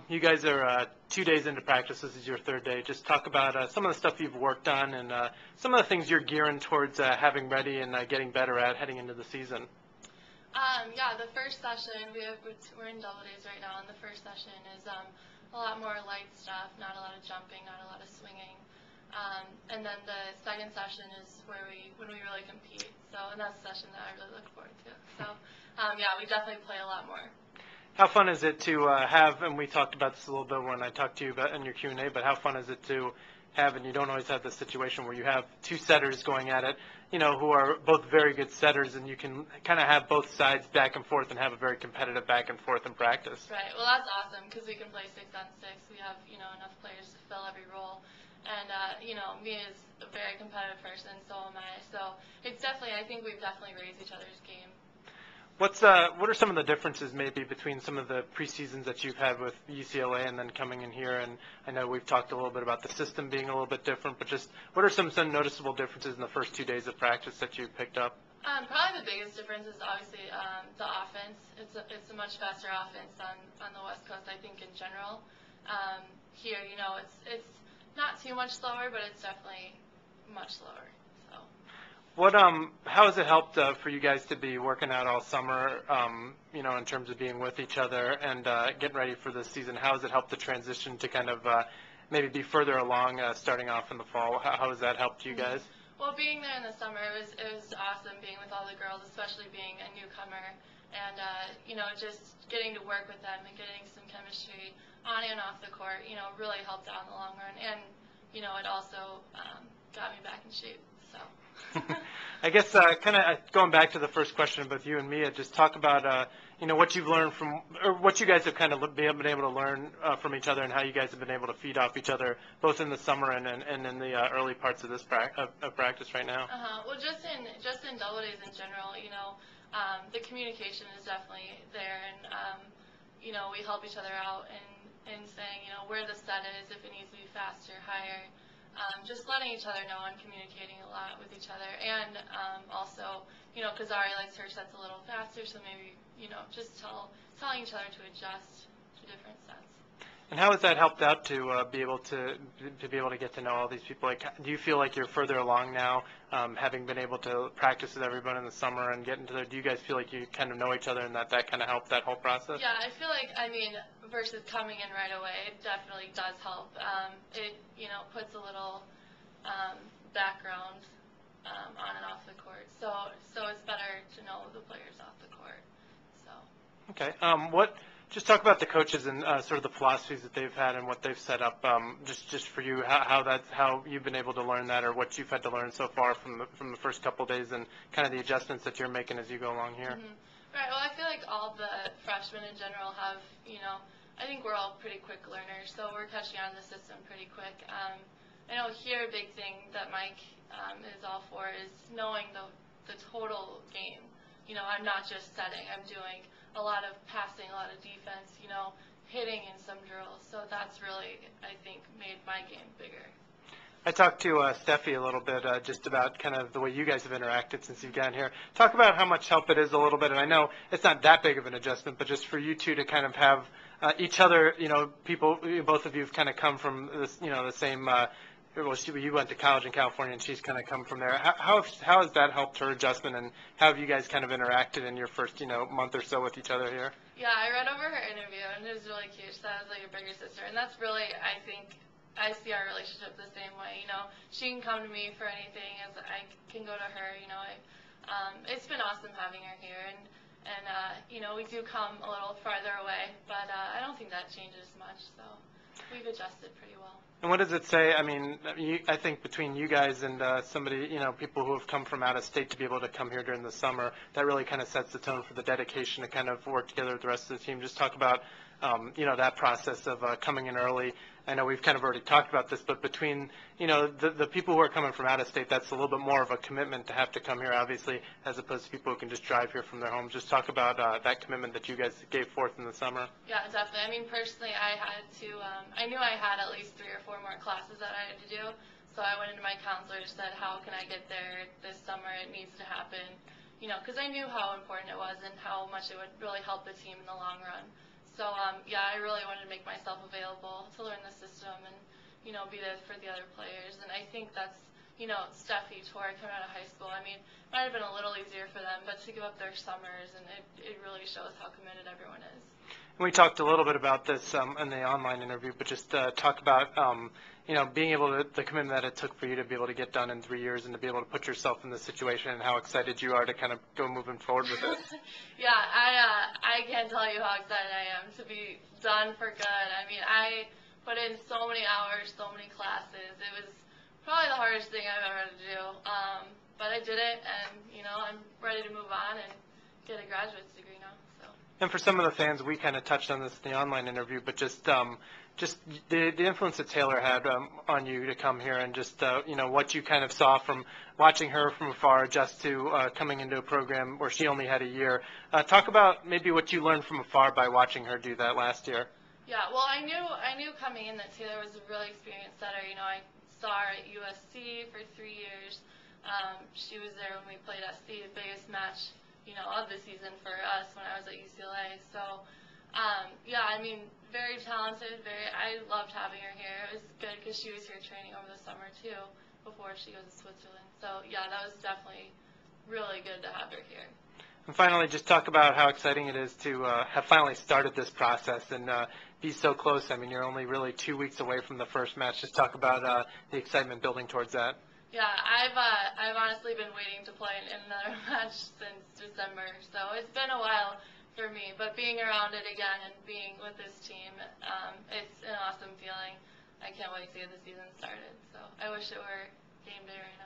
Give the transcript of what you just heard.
You guys are 2 days into practice. This is your third day. Just talk about some of the stuff you've worked on and some of the things you're gearing towards having ready and getting better at heading into the season. Yeah, the first session, we're in double days right now, and the first session is a lot more light stuff, not a lot of jumping, not a lot of swinging. And then the second session is when we really compete. And that's a session that I really look forward to. Yeah, we definitely play a lot more. How fun is it to have, and we talked about this a little bit when I talked to you about in your Q&A, but how fun is it to have, and you don't always have the situation where you have two setters going at it, who are both very good setters, and you can kind of have both sides back and forth and have a very competitive back and forth in practice. Right. Well, that's awesome because we can play 6-on-6. We have, enough players to fill every role. And, me as a very competitive person, so am I. So it's definitely, I think we've definitely raised each other's game. What are some of the differences maybe between some of the preseasons that you've had with UCLA and then coming in here? And I know we've talked a little bit about the system being a little bit different, but just what are some noticeable differences in the first 2 days of practice that you've picked up? Probably the biggest difference is obviously the offense. It's a much faster offense on the West Coast, I think, in general. Here, it's not too much slower, but it's definitely much slower. How has it helped for you guys to be working out all summer, in terms of being with each other and getting ready for the season? How has it helped the transition to kind of maybe be further along starting off in the fall? How has that helped you guys? Well, being there in the summer, it was awesome being with all the girls, especially being a newcomer. And, just getting to work with them and getting some chemistry on and off the court, really helped out in the long run. And, it also got me back in shape. I guess kind of going back to the first question about you and Mia, just talk about what you've learned from, or what you guys have kind of been able to learn from each other, and how you guys have been able to feed off each other both in the summer and in the early parts of this practice right now. Well, just in double days in general, the communication is definitely there, and we help each other out in saying where the set is, if it needs to be faster, higher. Just letting each other know and communicating a lot with each other, and also, because Ari likes her sets a little faster, so maybe, just telling each other to adjust to different sets. And how has that helped out to be able to get to know all these people? Like, do you feel like you're further along now, having been able to practice with everyone in the summer and get into there? Do you guys feel like you kind of know each other and that kind of helped that whole process? Yeah, I feel like, versus coming in right away, it definitely does help. It, puts a little background on and off the court. So it's better to know the players off the court. Okay. Just talk about the coaches and sort of the philosophies that they've had and what they've set up. Just for you, how you've been able to learn that, or what you've had to learn so far from the first couple of days, and kind of the adjustments that you're making as you go along here. Right. Well, I feel like all the freshmen in general have, I think we're all pretty quick learners, so we're catching on the system pretty quick. I know here a big thing that Mike is all for is knowing the total game. I'm not just setting. I'm doing a lot of passing, a lot of defense, hitting in some drills. So that's really, I think, made my game bigger. I talked to Steffi a little bit just about kind of the way you guys have interacted since you've gotten here. Talk about how much help it is a little bit, and I know it's not that big of an adjustment, but just for you two to kind of have each other, people, both of you have kind of come from this, the same, well, you went to college in California and she's kind of come from there. How has that helped her adjustment, and how have you guys kind of interacted in your first, month or so with each other here? Yeah, I read over her interview, and it was really cute. She thought I was like a bigger sister, and that's really, I think, I see our relationship the same way. She can come to me for anything, as I can go to her. It's been awesome having her here, and we do come a little farther away, but I don't think that changes much. So we've adjusted pretty well. And what does it say? I think between you guys and somebody, people who have come from out of state to be able to come here during the summer, that really kind of sets the tone for the dedication to kind of work together with the rest of the team. Just talk about, that process of coming in early. I know we've kind of already talked about this, but between, the people who are coming from out of state, that's a little bit more of a commitment to have to come here, obviously, as opposed to people who can just drive here from their homes. Just talk about that commitment that you guys gave forth in the summer. Yeah, definitely. Personally, I had to, I knew I had at least 3 or 4 more classes that I had to do, so I went into my counselor and said, how can I get there this summer? It needs to happen, because I knew how important it was and how much it would really help the team in the long run. So, yeah, I really wanted to make myself available to learn the system and, be there for the other players. And I think that's, Steffi, Tori coming out of high school. I mean, it might have been a little easier for them, but to give up their summers, and it really shows how committed everyone is. We talked a little bit about this in the online interview, but just talk about, being able to, the commitment that it took for you to be able to get done in 3 years and to be able to put yourself in this situation and how excited you are to kind of go moving forward with it. Yeah, I can't tell you how excited I am to be done for good. I mean, I put in so many hours, so many classes. It was probably the hardest thing I've ever had to do. But I did it, and, I'm ready to move on and get a graduate's degree now. So. And for some of the fans, we kind of touched on this in the online interview, but just the influence that Taylor had on you to come here, and just what you kind of saw from watching her from afar, just to coming into a program where she only had a year. Talk about maybe what you learned from afar by watching her do that last year. Yeah, well, I knew coming in that Taylor was a really experienced setter. I saw her at USC for 3 years. She was there when we played SC, the biggest match of the season for us when I was at UCLA. So, yeah, I mean, very talented. I loved having her here. It was good because she was here training over the summer too before she goes to Switzerland. So, yeah, that was definitely really good to have her here. And finally, just talk about how exciting it is to have finally started this process and be so close. I mean, you're only really 2 weeks away from the first match. Just talk about the excitement building towards that. Yeah, I've honestly been waiting to play in another match since December, so it's been a while for me. But being around it again and being with this team, it's an awesome feeling. I can't wait to get the season started. So I wish it were game day right now.